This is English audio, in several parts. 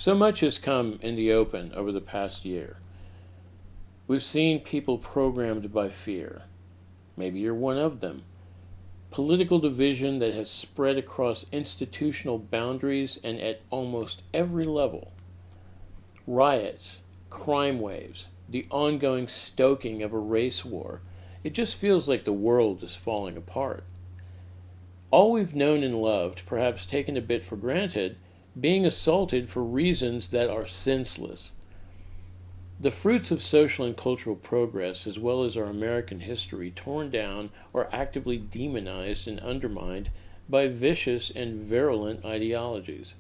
So much has come in the open over the past year. We've seen people programmed by fear. Maybe you're one of them. Political division that has spread across institutional boundaries and at almost every level. Riots, crime waves, the ongoing stoking of a race war. It just feels like the world is falling apart. All we've known and loved, perhaps taken a bit for granted, being assaulted for reasons that are senseless. The fruits of social and cultural progress, as well as our American history, torn down or actively demonized and undermined by vicious and virulent ideologies.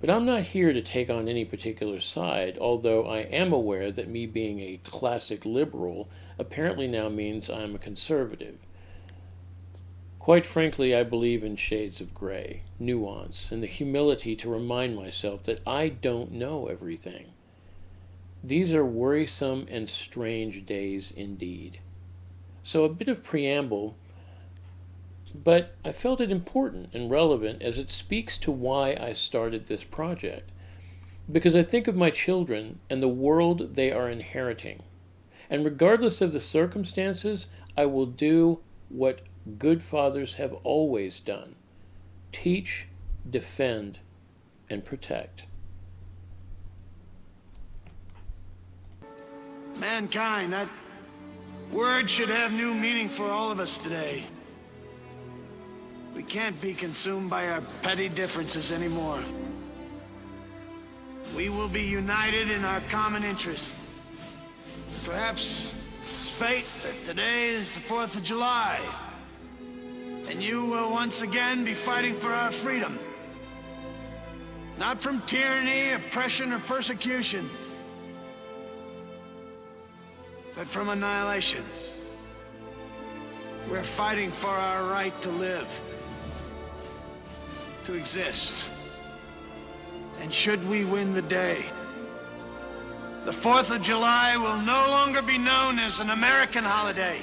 But I'm not here to take on any particular side, although I am aware that me being a classic liberal apparently now means I'm a conservative. Quite frankly, I believe in shades of gray, nuance, and the humility to remind myself that I don't know everything. These are worrisome and strange days indeed. So a bit of preamble, but I felt it important and relevant as it speaks to why I started this project. Because I think of my children and the world they are inheriting. And regardless of the circumstances, I will do what good fathers have always done: teach, defend, and protect. Mankind, that word should have new meaning for all of us today. We can't be consumed by our petty differences anymore. We will be united in our common interest. Perhaps it's fate that today is the 4th of July. And you will once again be fighting for our freedom. Not from tyranny, oppression, or persecution, but from annihilation. We're fighting for our right to live, to exist. And should we win the day, the 4th of July will no longer be known as an American holiday,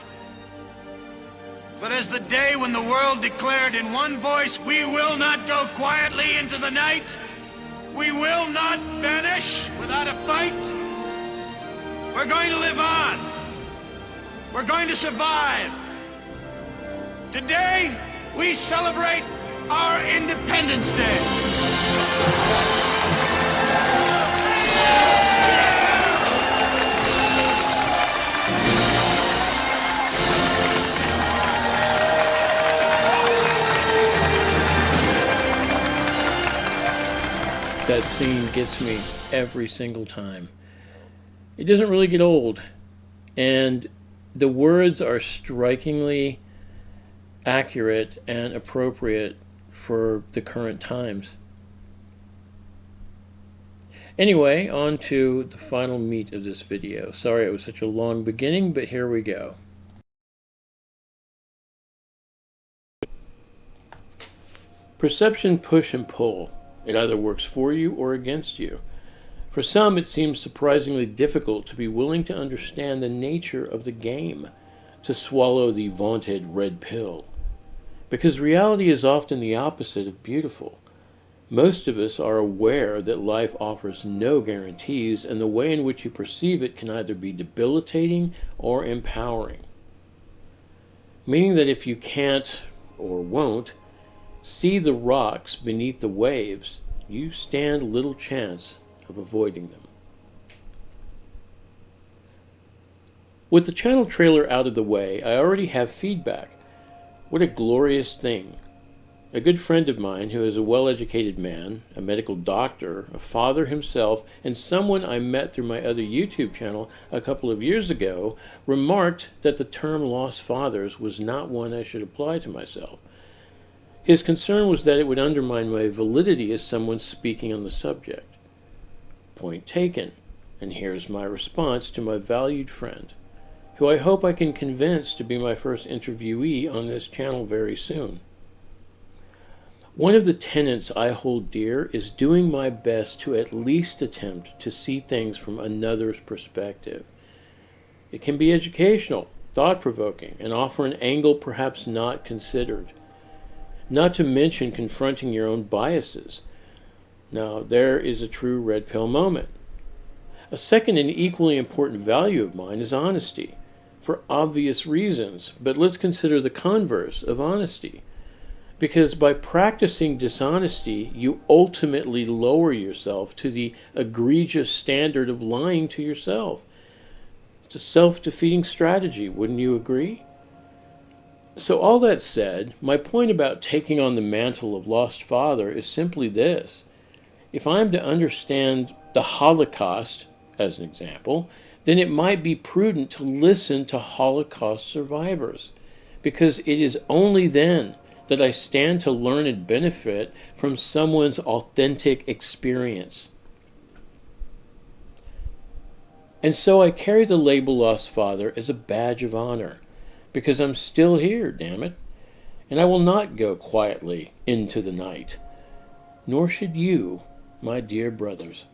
but as the day when the world declared in one voice, we will not go quietly into the night. We will not vanish without a fight. We're going to live on. We're going to survive. Today, we celebrate our Independence Day. That scene gets me every single time. It doesn't really get old, and the words are strikingly accurate and appropriate for the current times. Anyway, on to the final meat of this video. Sorry it was such a long beginning, but here we go. Perception push and pull. It either works for you or against you. For some, it seems surprisingly difficult to be willing to understand the nature of the game, to swallow the vaunted red pill. Because reality is often the opposite of beautiful. Most of us are aware that life offers no guarantees, and the way in which you perceive it can either be debilitating or empowering. Meaning that if you can't, or won't, see the rocks beneath the waves, you stand little chance of avoiding them. With the channel trailer out of the way, I already have feedback. What a glorious thing. A good friend of mine who is a well-educated man, a medical doctor, a father himself, and someone I met through my other YouTube channel a couple of years ago, remarked that the term lost fathers was not one I should apply to myself. His concern was that it would undermine my validity as someone speaking on the subject. Point taken, and here's my response to my valued friend, who I hope I can convince to be my first interviewee on this channel very soon. One of the tenets I hold dear is doing my best to at least attempt to see things from another's perspective. It can be educational, thought-provoking, and offer an angle perhaps not considered. Not to mention confronting your own biases. Now, there is a true red pill moment. A second and equally important value of mine is honesty, for obvious reasons, but let's consider the converse of honesty. Because by practicing dishonesty, you ultimately lower yourself to the egregious standard of lying to yourself. It's a self-defeating strategy, wouldn't you agree? So all that said, my point about taking on the mantle of lost father is simply this. If I'm to understand the Holocaust, as an example, then it might be prudent to listen to Holocaust survivors, because it is only then that I stand to learn and benefit from someone's authentic experience. And so I carry the label Lost Father as a badge of honor, because I'm still here, damn it, and I will not go quietly into the night, nor should you, my dear brothers.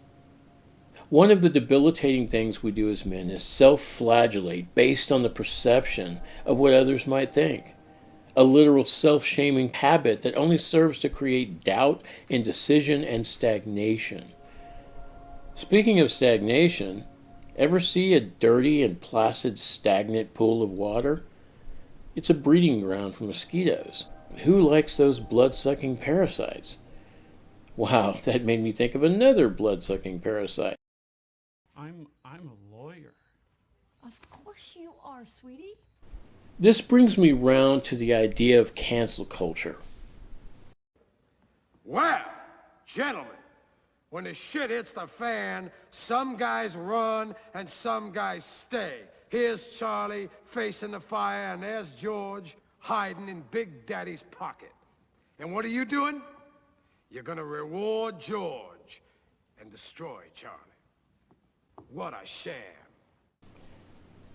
One of the debilitating things we do as men is self-flagellate based on the perception of what others might think. A literal self-shaming habit that only serves to create doubt, indecision, and stagnation. Speaking of stagnation, ever see a dirty and placid stagnant pool of water? It's a breeding ground for mosquitoes. Who likes those blood-sucking parasites? Wow, that made me think of another blood-sucking parasite. I'm a lawyer. Of course you are, sweetie. This brings me round to the idea of cancel culture. Well, gentlemen, when the shit hits the fan, some guys run and some guys stay. Here's Charlie facing the fire, and there's George hiding in Big Daddy's pocket. And what are you doing? You're gonna reward George and destroy Charlie. What a sham.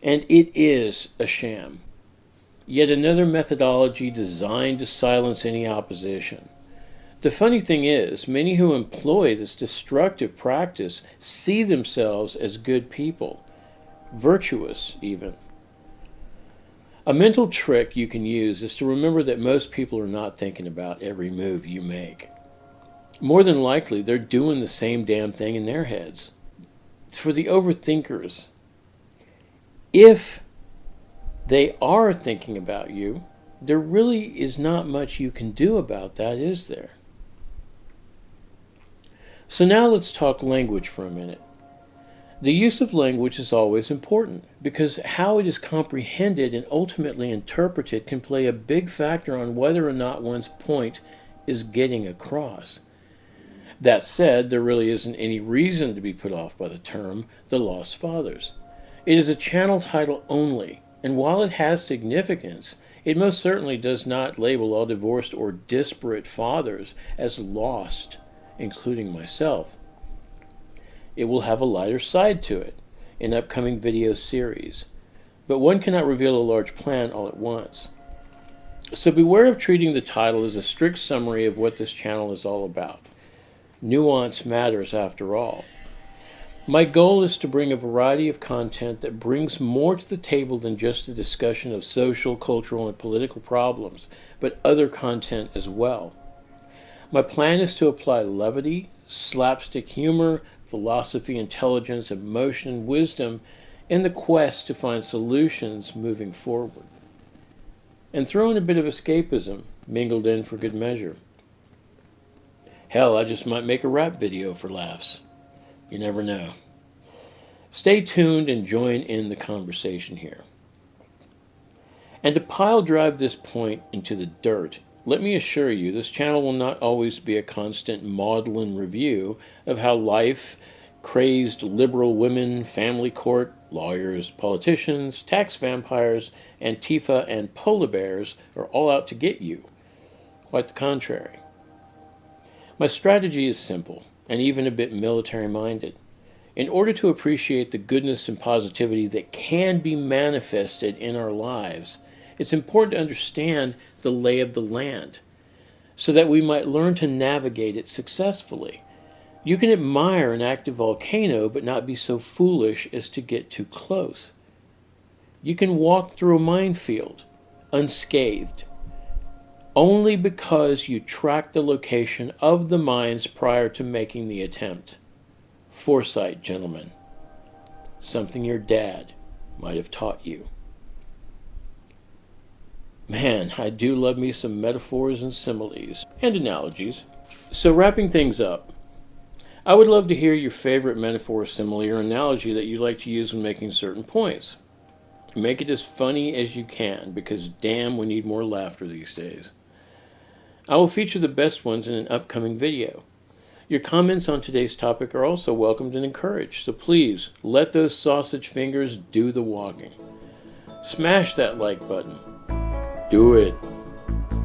And it is a sham. Yet another methodology designed to silence any opposition. The funny thing is, many who employ this destructive practice see themselves as good people, virtuous even. A mental trick you can use is to remember that most people are not thinking about every move you make. More than likely, they're doing the same damn thing in their heads. For the overthinkers, if they are thinking about you, there really is not much you can do about that, is there? So now let's talk language for a minute. The use of language is always important, because how it is comprehended and ultimately interpreted can play a big factor on whether or not one's point is getting across. That said, there really isn't any reason to be put off by the term the Lost Fathers. It is a channel title only, and while it has significance, it most certainly does not label all divorced or disparate fathers as lost, including myself. It will have a lighter side to it in upcoming video series, but one cannot reveal a large plan all at once. So beware of treating the title as a strict summary of what this channel is all about. Nuance matters after all. My goal is to bring a variety of content that brings more to the table than just the discussion of social, cultural, and political problems, but other content as well. My plan is to apply levity, slapstick humor, philosophy, intelligence, emotion, wisdom in the quest to find solutions moving forward. And throw in a bit of escapism, mingled in for good measure. Hell, I just might make a rap video for laughs. You never know. Stay tuned and join in the conversation here. And to pile drive this point into the dirt, let me assure you this channel will not always be a constant maudlin review of how life, crazed liberal women, family court, lawyers, politicians, tax vampires, Antifa, and polar bears are all out to get you. Quite the contrary. My strategy is simple, and even a bit military-minded. In order to appreciate the goodness and positivity that can be manifested in our lives, it's important to understand the lay of the land, so that we might learn to navigate it successfully. You can admire an active volcano, but not be so foolish as to get too close. You can walk through a minefield, unscathed. only because you tracked the location of the mines prior to making the attempt. Foresight, gentlemen. Something your dad might have taught you. Man, I do love me some metaphors and similes and analogies. So wrapping things up, I would love to hear your favorite metaphor, simile, or analogy that you like to use when making certain points. Make it as funny as you can, because damn, we need more laughter these days. I will feature the best ones in an upcoming video. Your comments on today's topic are also welcomed and encouraged, so please let those sausage fingers do the walking. Smash that like button. Do it.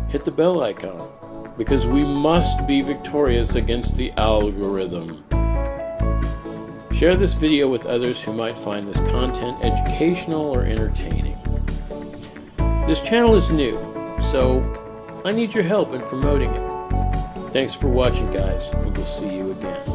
Hit the bell icon, because we must be victorious against the algorithm. Share this video with others who might find this content educational or entertaining. This channel is new, so I need your help in promoting it. Thanks for watching, guys, and we'll see you again.